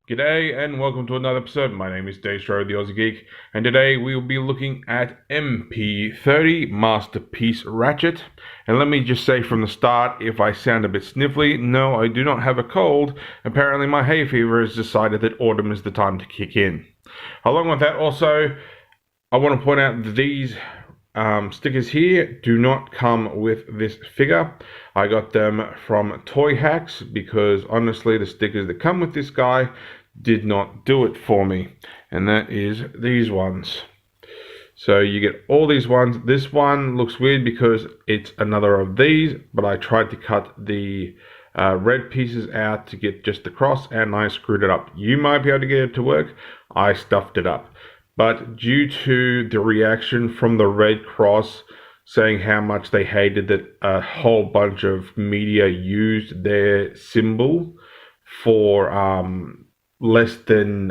G'day and welcome to another episode. My name is Daethstro, the Aussie Geek, and today we will be looking at MP30 Masterpiece Ratchet. And let me just say from the start, if I sound a bit sniffly, no, I do not have a cold. Apparently my hay fever has decided that autumn is the time to kick in. Along with that, also, I want to point out that these stickers here do not come with this figure. I got them from Toy Hacks because honestly the stickers that come with this guy did not do it for me, and that is these ones. So you get all these ones. This one looks weird because it's another of these, but I tried to cut the red pieces out to get just the cross and I screwed it up. You might be able to get it to work. I stuffed it up. But due to the reaction from the Red Cross saying how much they hated that a whole bunch of media used their symbol for less than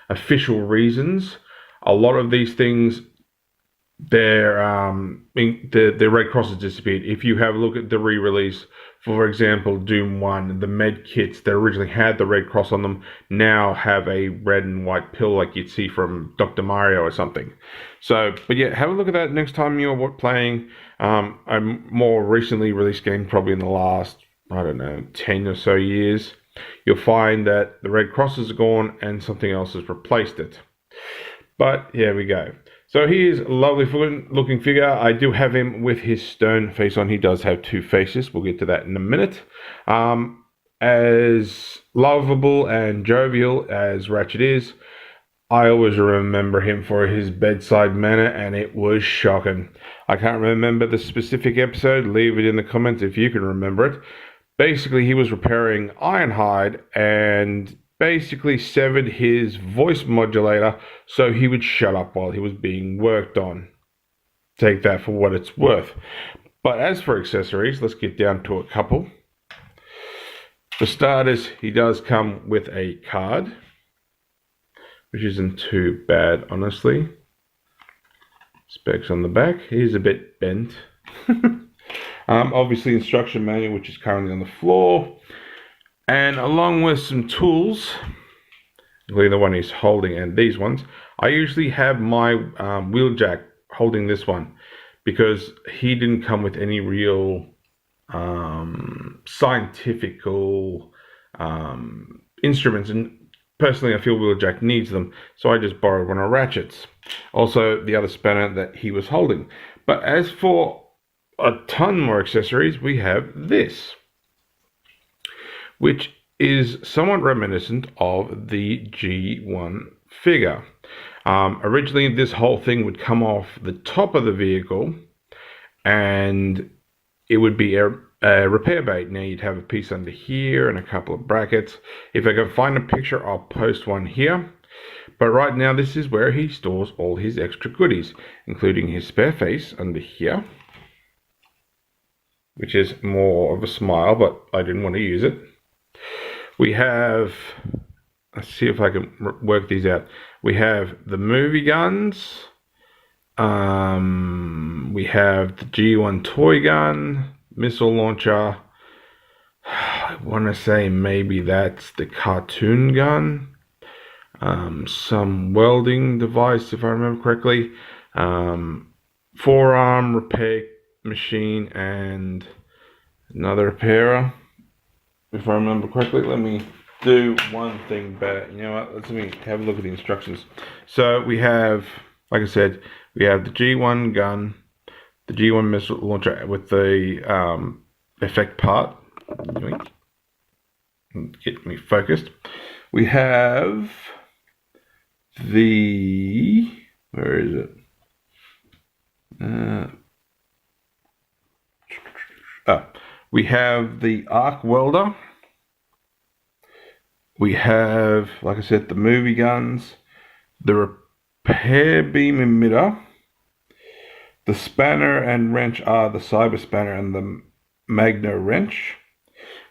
official reasons, a lot of these things, the Red Cross has disappeared. If you have a look at the re-release, for example, Doom 1, the med kits that originally had the Red Cross on them now have a red and white pill like you'd see from Dr. Mario or something. So, but yeah, have a look at that next time you're playing a more recently released game, probably in the last, I don't know, 10 or so years. You'll find that the Red Crosses are gone and something else has replaced it. But here we go. So here's a lovely looking figure. I do have him with his stone face on. He does have two faces. We'll get to that in a minute. As lovable and jovial as Ratchet is, I always remember him for his bedside manner, and it was shocking. I can't remember the specific episode. Leave it in the comments if you can remember it. Basically, he was repairing Ironhide and basically severed his voice modulator so he would shut up while he was being worked on. Take that for what it's worth. But as for accessories, let's get down to a couple. For starters, he does come with a card, which isn't too bad, honestly. Specs on the back. He's a bit bent. Obviously, instruction manual, which is currently on the floor. And along with some tools, including the one he's holding and these ones, I usually have my wheeljack holding this one because he didn't come with any real scientific instruments, and personally I feel wheeljack needs them, so I just borrowed one of Ratchet's. Also the other spanner that he was holding. But as for a ton more accessories, we have this, which is somewhat reminiscent of the G1 figure. Originally, this whole thing would come off the top of the vehicle, and it would be a repair bait. Now, you'd have a piece under here and a couple of brackets. If I can find a picture, I'll post one here. But right now, this is where he stores all his extra goodies, including his spare face under here, which is more of a smile, but I didn't want to use it. We have, let's see if I can work these out. We have the movie guns. We have the G1 toy gun, missile launcher. I want to say maybe that's the cartoon gun. Some welding device, if I remember correctly. Forearm repair machine and another repairer, if I remember correctly. Let me do one thing better. You know what? Let me have a look at the instructions. So we have, like I said, we have the G1 gun, the G1 missile launcher with the effect part. Get me focused. We have the, where is it? We have the arc welder. We have, like I said, the movie guns, the repair beam emitter, the spanner and wrench are the cyber spanner and the magno wrench.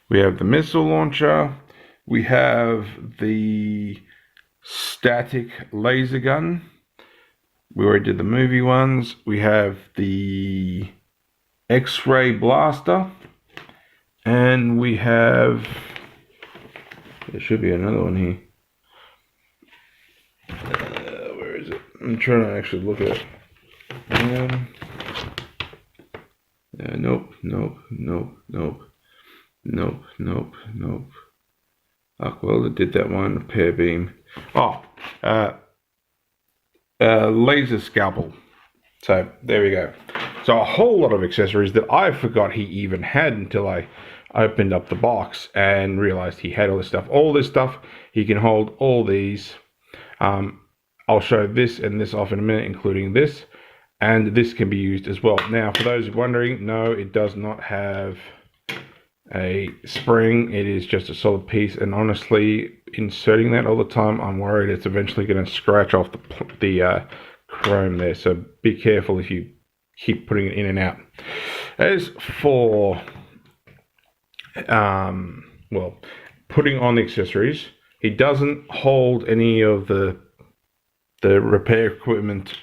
We have the missile launcher. We have the static laser gun. We already did the movie ones. We have the X-ray blaster. And we have There should be another one here. Where is it? I'm trying to actually look at it. Nope. Oh, well, it did that one. Repair beam. Oh, laser scalpel. So there we go. So a whole lot of accessories that I forgot he even had until I opened up the box and realized he had all this stuff. All this stuff, he can hold all these. I'll show this and this off in a minute, including this. And this can be used as well. Now, for those wondering, no, it does not have a spring. It is just a solid piece. And honestly, inserting that all the time, I'm worried it's eventually going to scratch off the chrome there. So be careful if you keep putting it in and out. As for well, putting on the accessories, he doesn't hold any of the repair equipment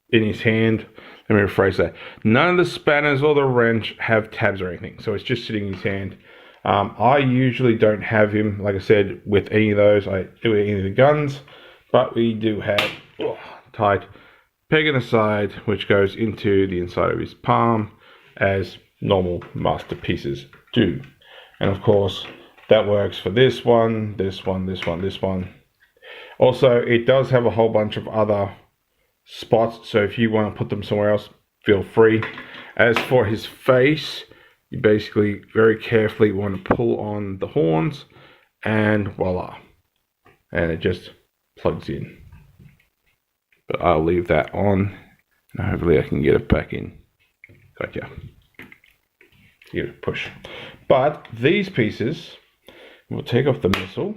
in his hand. Let me rephrase that. None of the spanners or the wrench have tabs or anything, so it's just sitting in his hand. I usually don't have him, like I said, with any of those. I do any of the guns, but we do have tight peg in the side, which goes into the inside of his palm, as normal masterpieces do. And of course, that works for this one, this one, this one, this one. Also, it does have a whole bunch of other spots, so if you want to put them somewhere else, feel free. As for his face, you basically very carefully want to pull on the horns, and voila, and it just plugs in. But I'll leave that on, and hopefully I can get it back in. Gotcha. Give it a push. But these pieces, we'll take off the missile.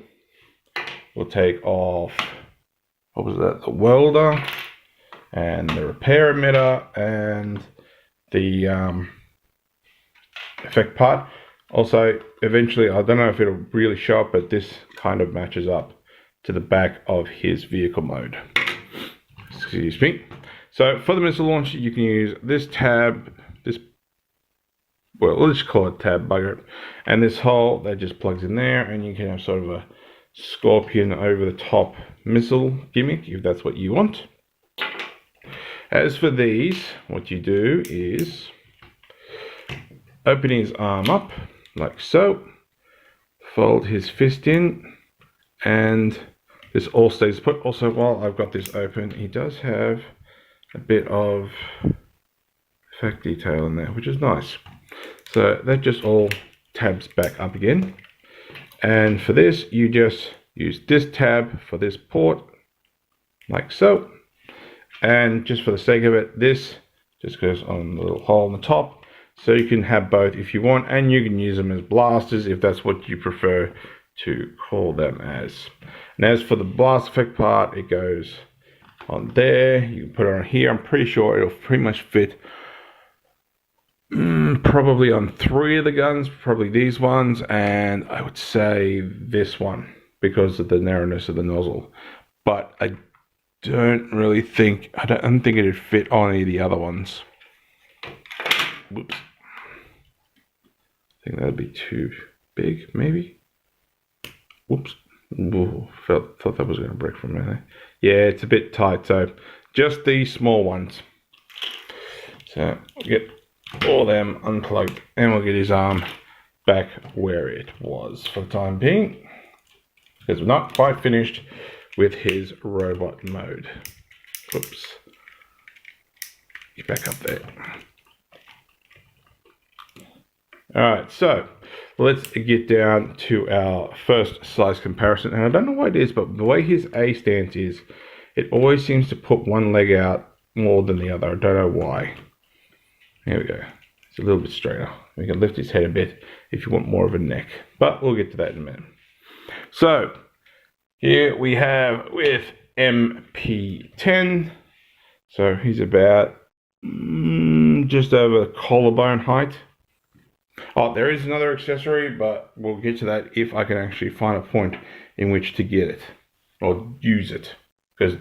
We'll take off, what was that? The welder, and the repair emitter, and the effect part. Also, eventually, I don't know if it'll really show up, but this kind of matches up to the back of his vehicle mode. Excuse me. So for the missile launch, you can use this tab, well, let's call it tab bugger, and this hole that just plugs in there, and you can have sort of a scorpion over the top missile gimmick if that's what you want. As for these, what you do is open his arm up like so, fold his fist in, and this all stays put. Also, while I've got this open, he does have a bit of effect detail in there, which is nice. So that just all tabs back up again. And for this, you just use this tab for this port, like so. And just for the sake of it, this just goes on the little hole on the top. So you can have both if you want, and you can use them as blasters if that's what you prefer to call them as. And as for the blast effect part, it goes on there. You can put it on here. I'm pretty sure it'll pretty much fit probably on 3 of the guns, probably these ones, and I would say this one because of the narrowness of the nozzle. But I don't think it'd fit on any of the other ones. Whoops. I think that'd be too big, maybe. Whoops. Whoa, thought that was going to break from there. Yeah, it's a bit tight, so just these small ones. So we'll get all them unplugged, and we'll get his arm back where it was for the time being, because we're not quite finished with his robot mode. Whoops. Get back up there. Alright, so let's get down to our first size comparison. And I don't know why it is, but the way his A stance is, it always seems to put one leg out more than the other. I don't know why. There we go. It's a little bit straighter. We can lift his head a bit if you want more of a neck. But we'll get to that in a minute. So, here we have with MP10. So he's about just over collarbone height. Oh, there is another accessory, but we'll get to that if I can actually find a point in which to get it or use it. Because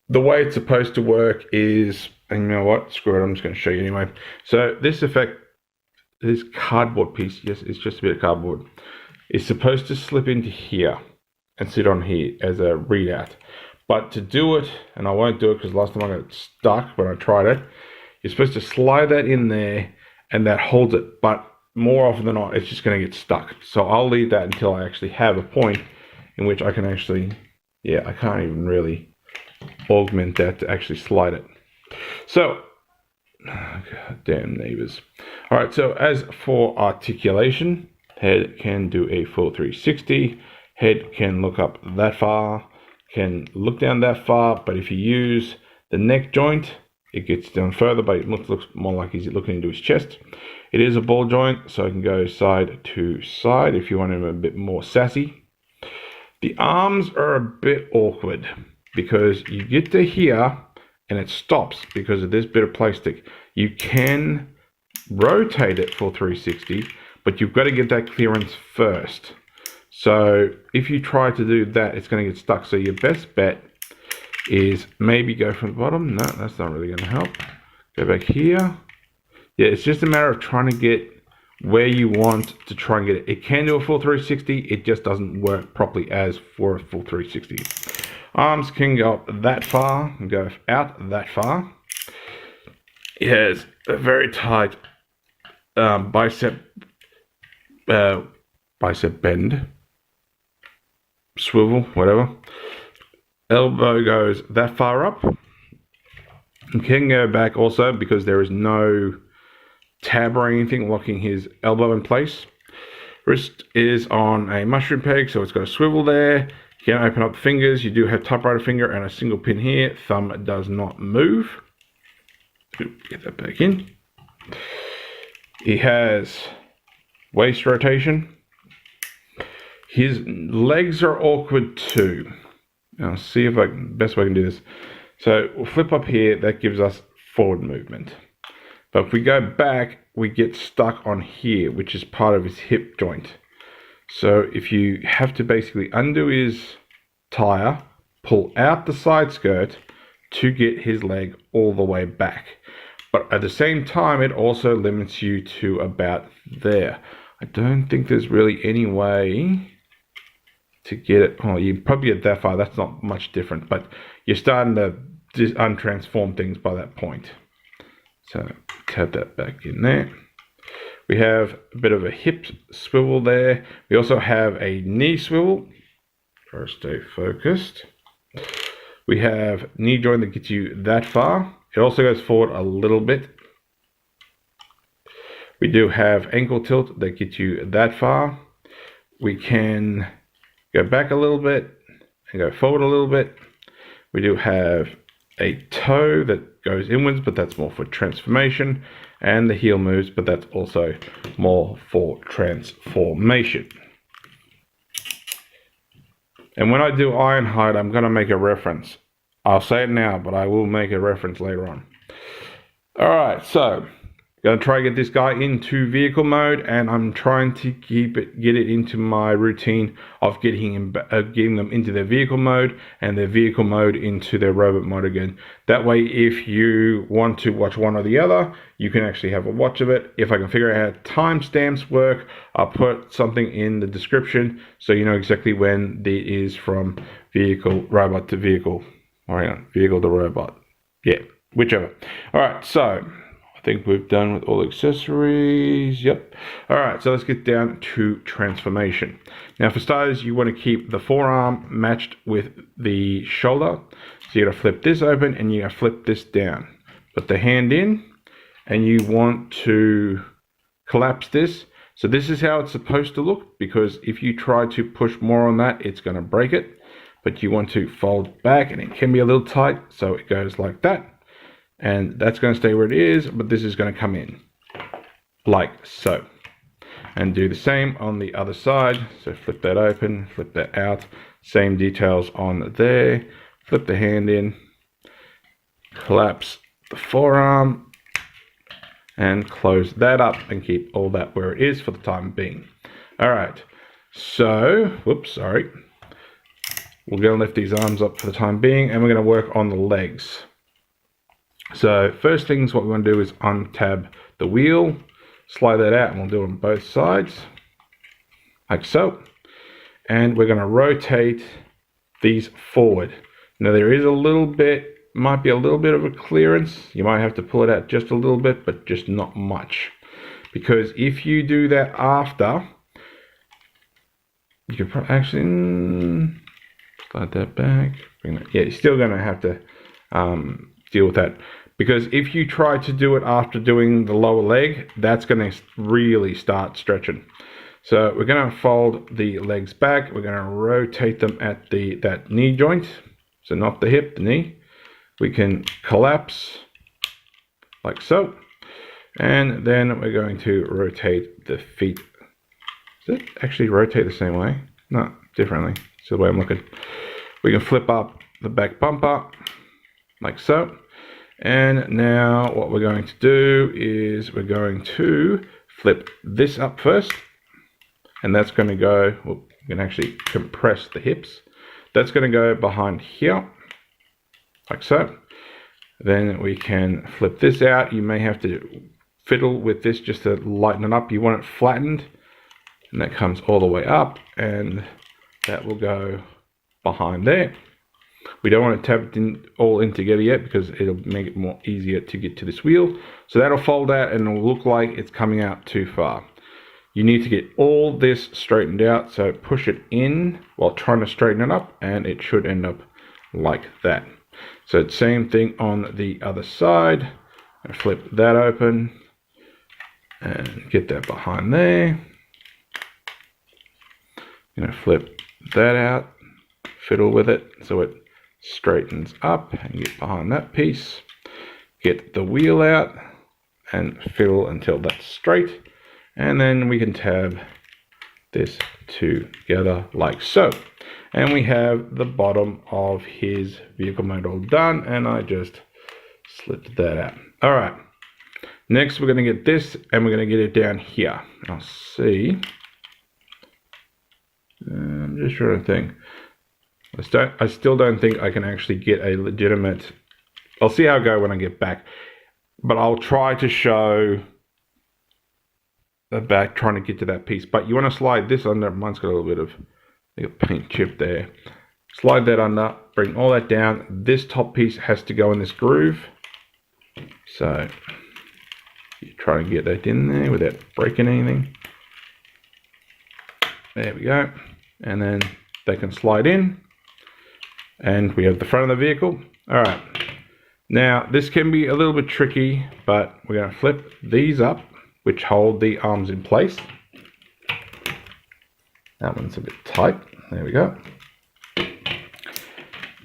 the way it's supposed to work is, and you know what, screw it, I'm just going to show you anyway. So this effect, this cardboard piece, yes, it's just a bit of cardboard. is supposed to slip into here and sit on here as a readout. But to do it, and I won't do it because last time I got stuck when I tried it, you're supposed to slide that in there and that holds it. But more often than not, it's just going to get stuck. So I'll leave that until I actually have a point in which I can actually, yeah, I can't even really augment that to actually slide it. So, God damn neighbors. All right, so as for articulation, head can do a full 360. Head can look up that far, can look down that far, but if you use the neck joint, it gets down further, but it looks more like he's looking into his chest. It is a ball joint, so I can go side to side if you want him a bit more sassy. The arms are a bit awkward because you get to here and it stops because of this bit of plastic. You can rotate it for 360, but you've got to get that clearance first. So if you try to do that, it's going to get stuck. So your best bet is maybe go from the bottom. No, that's not really going to help. Go back here. Yeah, it's just a matter of trying to get where you want to try and get it. It can do a full 360. It just doesn't work properly as for a full 360. Arms can go up that far and go out that far. It has a very tight bicep bend, swivel, whatever. Elbow goes that far up. And can go back also because there is no tab or anything locking his elbow in place. Wrist is on a mushroom peg, so it's got a swivel there. You can open up the fingers. You do have typewriter finger and a single pin here. Thumb does not move. Get that back in. He has waist rotation. His legs are awkward too. I'll see if best way I can do this. So we'll flip up here. That gives us forward movement. But if we go back, we get stuck on here, which is part of his hip joint. So if you have to basically undo his tire, pull out the side skirt to get his leg all the way back. But at the same time, it also limits you to about there. I don't think there's really any way to get it. Oh, you probably get that far. That's not much different, but you're starting to untransform things by that point. So cut that back in there. We have a bit of a hip swivel there. We also have a knee swivel. Try to stay focused. We have knee joint that gets you that far. It also goes forward a little bit. We do have ankle tilt that gets you that far. We can go back a little bit and go forward a little bit. We do have a toe that goes inwards, but that's more for transformation, and the heel moves, but that's also more for transformation. And when I do Ironhide, I'm going to make a reference. I'll say it now, but I will make a reference later on. Alright, so going to try and get this guy into vehicle mode, and I'm trying to get it into my routine of getting them into their vehicle mode and their vehicle mode into their robot mode again. That way, if you want to watch one or the other, you can actually have a watch of it. If I can figure out how timestamps work, I'll put something in the description so you know exactly when it is from robot to vehicle, or vehicle to robot. Yeah, whichever. All right, so I think we've done with all accessories. Yep. All right, so let's get down to transformation. Now, for starters, you want to keep the forearm matched with the shoulder. So you got to flip this open and you got to flip this down. Put the hand in, and you want to collapse this. So this is how it's supposed to look, because if you try to push more on that, it's going to break it. But you want to fold back, and it can be a little tight, so it goes like that. And that's going to stay where it is, but this is going to come in like so. And do the same on the other side. So flip that open, flip that out. Same details on there. Flip the hand in, collapse the forearm, and close that up and keep all that where it is for the time being. All right, so, whoops, sorry. We're going to lift these arms up for the time being, and we're going to work on the legs. So first things what we want to do is untab the wheel, slide that out, and we'll do it on both sides. like so. And we're going to rotate these forward. Now there is a little bit, might be a little bit of a clearance. You might have to pull it out just a little bit, but just not much. Because if you do that after, you could probably actually slide that back. Bring that. Yeah, you're still going to have to deal with that. Because if you try to do it after doing the lower leg, that's going to really start stretching. So we're going to fold the legs back. We're going to rotate them at that knee joint. So not the hip, the knee. We can collapse like so. And then we're going to rotate the feet. Does it actually rotate the same way? No, differently. It's the way I'm looking. We can flip up the back bumper like so. And now what we're going to do is we're going to flip this up first. And that's going to go, well, you can actually compress the hips. That's going to go behind here, like so. Then we can flip this out. You may have to fiddle with this just to lighten it up. You want it flattened, and that comes all the way up, and that will go behind there. We don't want to tap it in, all in together yet because it'll make it more easier to get to this wheel. So that'll fold out and it'll look like it's coming out too far. You need to get all this straightened out, so push it in while trying to straighten it up, and it should end up like that. So same thing on the other side. I flip that open and get that behind there. I'm going to flip that out, fiddle with it so it straightens up and get behind that piece. Get the wheel out and fiddle until that's straight. And then we can tab this together like so. And we have the bottom of his vehicle mode all done, and I just slipped that out. All right, next we're going to get this, and we're going to get it down here. I'll see. I'm just trying to think. I still don't think I can actually get a legitimate. I'll see how I go when I get back, but I'll try to show the back trying to get to that piece. But you want to slide this under. Mine's got a little bit of paint chip there. Slide that under, bring all that down. This top piece has to go in this groove. So you try to get that in there without breaking anything. There we go. And then they can slide in. And we have the front of the vehicle. All right. Now, this can be a little bit tricky, but we're going to flip these up, which hold the arms in place. That one's a bit tight. There we go.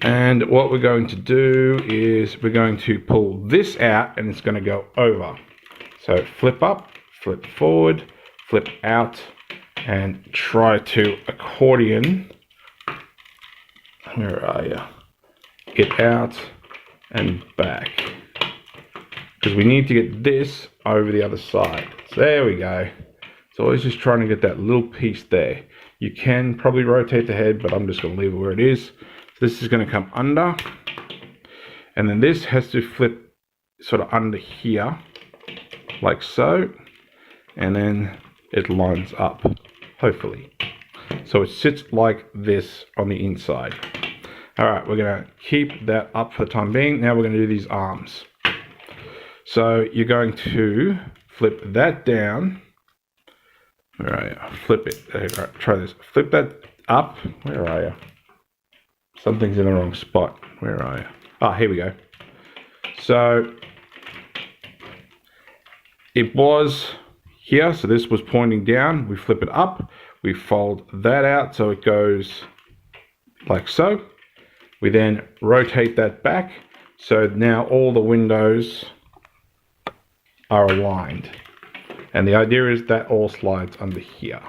And what we're going to do is we're going to pull this out, and it's going to go over. So flip up, flip forward, flip out, and try to accordion. Where are you? Get out and back. Because we need to get this over the other side. So there we go. So always just trying to get that little piece there. You can probably rotate the head, but I'm just going to leave it where it is. So this is going to come under. And then this has to flip sort of under here, like so. And then it lines up, hopefully. So it sits like this on the inside. All right, we're going to keep that up for the time being. Now we're going to do these arms. So you're going to flip that down. Where are you? Flip it. All right, try this. Flip that up. Where are you? Something's in the wrong spot. Where are you? Ah, here we go. So it was here. So this was pointing down. We flip it up. We fold that out so it goes like so. We then rotate that back. So now all the windows are aligned. And the idea is that all slides under here.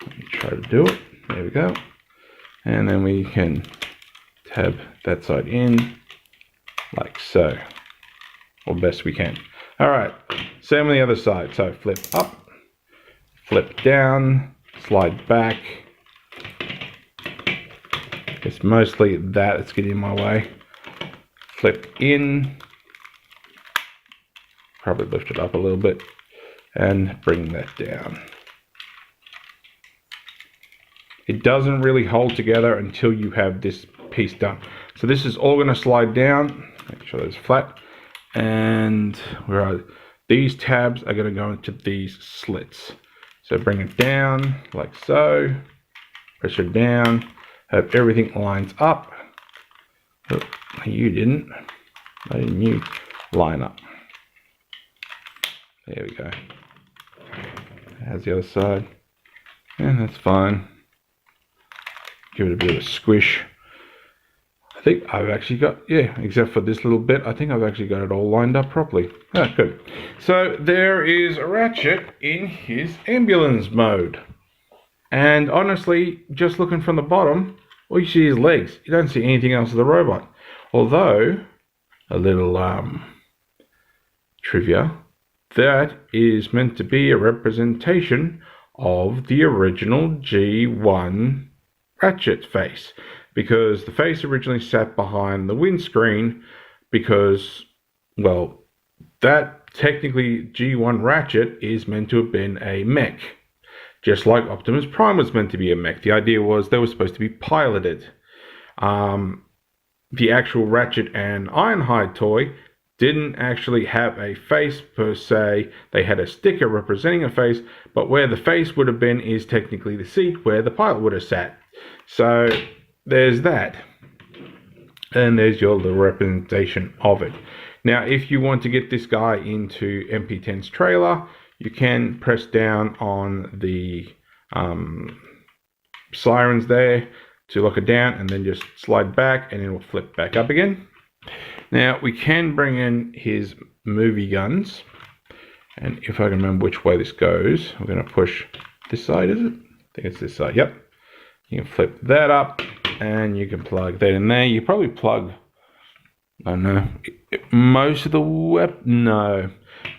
Let me try to do it. There we go. And then we can tab that side in like so, or best we can. All right, same on the other side. So flip up, flip down, slide back. It's mostly that it's getting in my way. Flip in, probably lift it up a little bit and bring that down. it doesn't really hold together until you have this piece done. So this is all going to slide down. Make sure it's flat. And where are these tabs are going to go into these slits. So bring it down like so. Press it down. Hope everything lines up. Oh, you didn't. Why didn't you line up? There we go. How's the other side? Yeah, that's fine. Give it a bit of a squish. I think I've actually got, yeah, except for this little bit, I think I've actually got it all lined up properly. Ah, good. So there is Ratchet in his ambulance mode. And honestly, just looking from the bottom, all you see is legs. You don't see anything else of the robot. Although, a little trivia, that is meant to be a representation of the original G1 Ratchet face. Because the face originally sat behind the windscreen because, well, that technically G1 Ratchet is meant to have been a mech. Just like Optimus Prime was meant to be a mech. The idea was they were supposed to be piloted. The actual Ratchet and Ironhide toy didn't actually have a face per se. They had a sticker representing a face, but where the face would have been is technically the seat where the pilot would have sat. So there's that. And there's the representation of it. Now, if you want to get this guy into MP10's trailer, you can press down on the sirens there to lock it down, and then just slide back and it will flip back up again. Now, we can bring in his movie guns, and if I can remember which way this goes, I'm going to push this side, is it? I think it's this side, yep. You can flip that up, and you can plug that in there. You probably plug, I don't know, most of the weapon, no,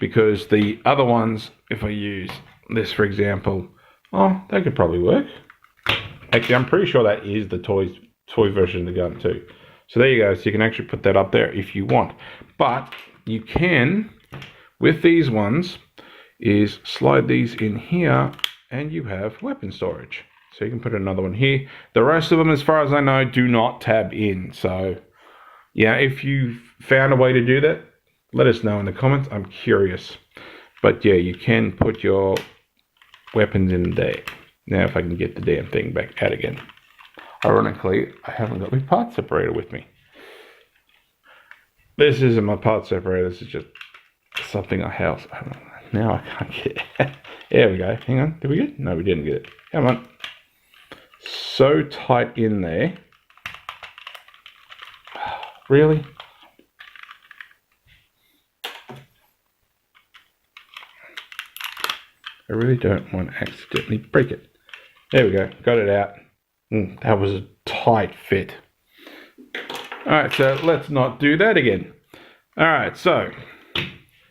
because the other ones, if I use this for example, oh, that could probably work. Actually, I'm pretty sure that is the toy version of the gun too. So there you go. So you can actually put that up there if you want. But you can, with these ones, is slide these in here and you have weapon storage. So you can put another one here. The rest of them, as far as I know, do not tab in. So yeah, if you've found a way to do that, let us know in the comments. I'm curious. But yeah, you can put your weapons in there. Now if I can get the damn thing back out again. Ironically, I haven't got my part separator with me. This isn't my part separator, this is just something I have. Now I can't get it. There we go. Hang on. Did we get it? No, we didn't get it. Come on. So tight in there. Really? I really don't want to accidentally break it. There we go. Got it out. That was a tight fit. Alright, so let's not do that again. Alright, so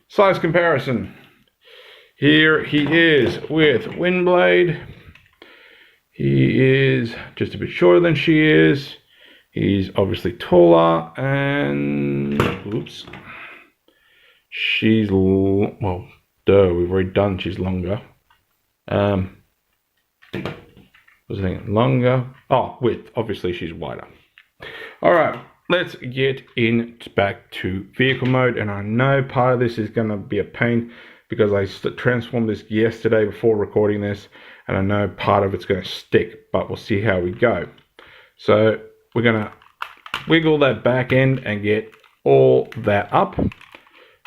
size comparison. Here he is with Windblade. He is just a bit shorter than she is. He's obviously taller and oops. She's well, duh, we've already done she's longer. Was I thinking longer? Oh, width. Obviously, she's wider. All right, let's get in back to vehicle mode. And I know part of this is going to be a pain because I transformed this yesterday before recording this, and I know part of it's going to stick, but we'll see how we go. So we're going to wiggle that back end and get all that up.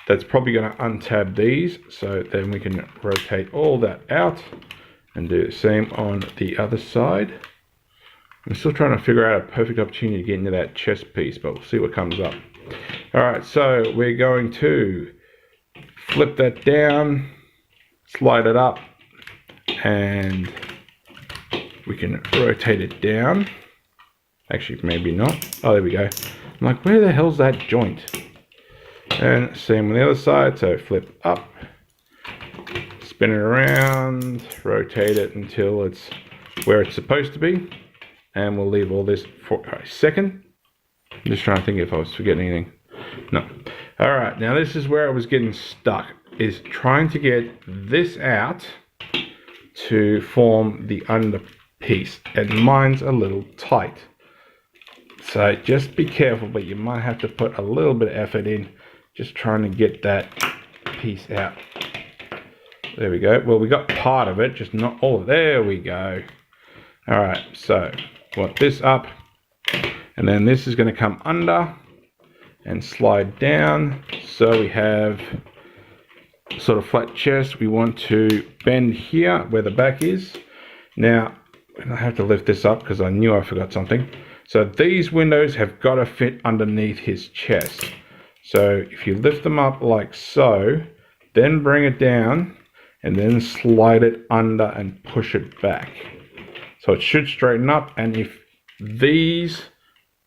That's probably going to untab these, so then we can rotate all that out. And do the same on the other side. I'm still trying to figure out a perfect opportunity to get into that chest piece, but we'll see what comes up. Alright, so we're going to flip that down, slide it up, and we can rotate it down. Actually, maybe not. Oh, there we go. I'm like, where the hell's that joint? And same on the other side, so flip up. Spin it around, rotate it until it's where it's supposed to be, and we'll leave all this for a second. I'm just trying to think if I was forgetting anything. No. Alright, now this is where I was getting stuck, is trying to get this out to form the piece, and mine's a little tight. So just be careful, but you might have to put a little bit of effort in just trying to get that piece out. There we go. Well, we got part of it, just not all of it. There we go. All right, so want this up, and then this is going to come under and slide down. So we have sort of flat chest. We want to bend here where the back is. Now, I have to lift this up because I knew I forgot something. So these windows have got to fit underneath his chest. So if you lift them up like so, then bring it down and then slide it under and push it back. So it should straighten up, and if these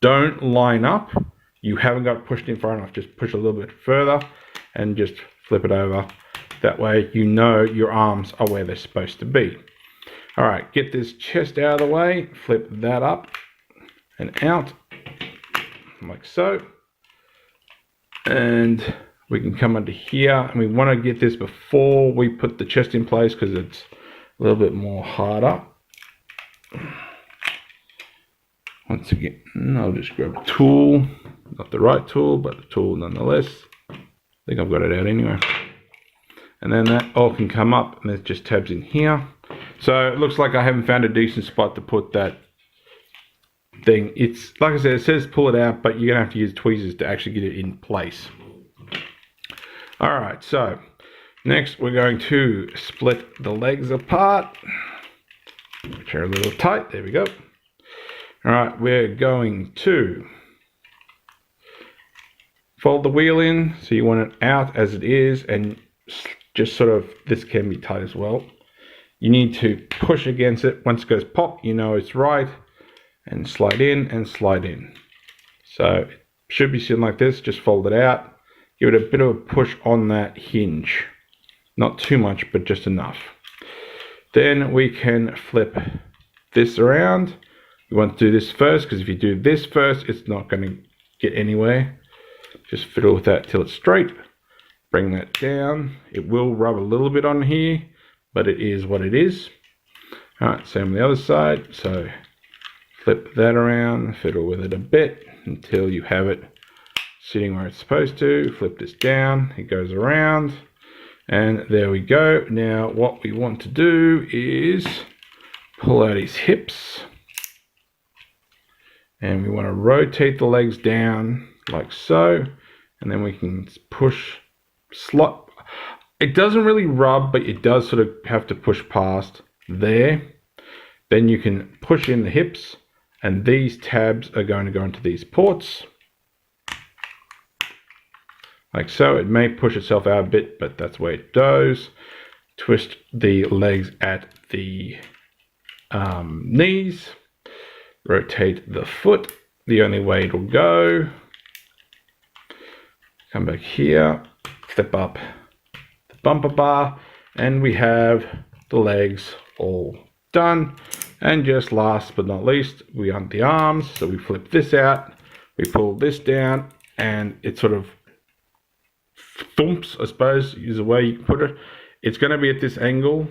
don't line up, you haven't got pushed in far enough. Just push a little bit further and just flip it over. That way you know your arms are where they're supposed to be. All right, get this chest out of the way, flip that up and out like so. And we can come under here, and we want to get this before we put the chest in place because it's a little bit more harder. Once again, I'll just grab a tool, not the right tool, but the tool nonetheless. I think I've got it out anyway. And then that all can come up, and there's just tabs in here. So it looks like I haven't found a decent spot to put that thing. It's like I said, it says pull it out, but you're gonna have to use tweezers to actually get it in place. All right, so next we're going to split the legs apart, which are a little tight. There we go. All right, we're going to fold the wheel in, so you want it out as it is, and just sort of, this can be tight as well. You need to push against it. Once it goes pop, you know it's right, and slide in and slide in. So it should be sitting like this. Just fold it out, give it a bit of a push on that hinge. Not too much, but just enough. Then we can flip this around. You want to do this first, because if you do this first, it's not going to get anywhere. Just fiddle with that till it's straight. Bring that down. It will rub a little bit on here, but it is what it is. All right, same on the other side. So flip that around, fiddle with it a bit until you have it sitting where it's supposed to. Flip this down, it goes around, and there we go. Now what we want to do is pull out his hips, and we want to rotate the legs down like so, and then we can push, slide. It doesn't really rub, but it does sort of have to push past there. Then you can push in the hips, and these tabs are going to go into these ports like so. It may push itself out a bit, but that's where it goes. Twist the legs at the knees, rotate the foot the only way it'll go. Come back here, flip up the bumper bar, and we have the legs all done. And just last but not least, we hunt the arms. So we flip this out, we pull this down, and it sort of thumps, I suppose, is the way you can put it. It's going to be at this angle,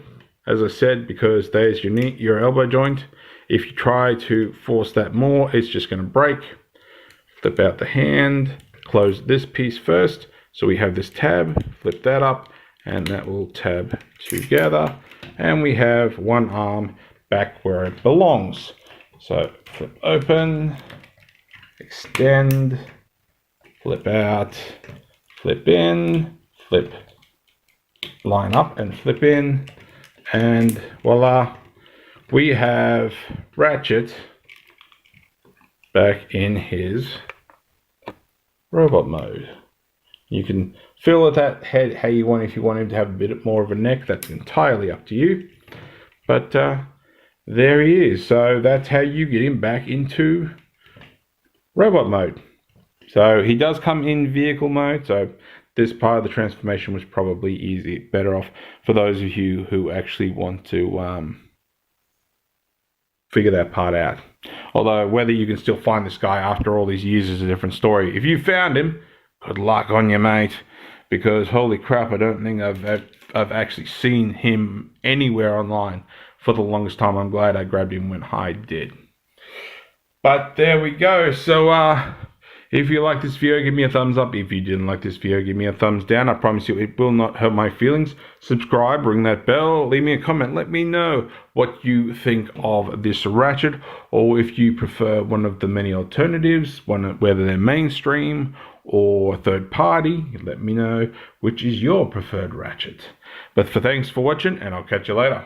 as I said, because there's your knee, your elbow joint. If you try to force that more, it's just going to break. Flip out the hand, close this piece first. So we have this tab, flip that up, and that will tab together. And we have one arm back where it belongs. So flip open, extend, flip out, flip in, flip, line up and flip in, and voila, we have Ratchet back in his robot mode. You can fill with that head how you want. If you want him to have a bit more of a neck, that's entirely up to you. But there he is. So that's how you get him back into robot mode. So he does come in vehicle mode. So this part of the transformation was probably better off for those of you who actually want to figure that part out. Although whether you can still find this guy after all these years is a different story. If you found him, good luck on you, mate. Because holy crap, I don't think I've actually seen him anywhere online for the longest time. I'm glad I grabbed him when I did. But there we go. So, if you like this video, give me a thumbs up. If you didn't like this video, give me a thumbs down. I promise you it will not hurt my feelings. Subscribe, ring that bell, leave me a comment. Let me know what you think of this Ratchet, or if you prefer one of the many alternatives, whether they're mainstream or third party. Let me know which is your preferred Ratchet. But thanks for watching, and I'll catch you later.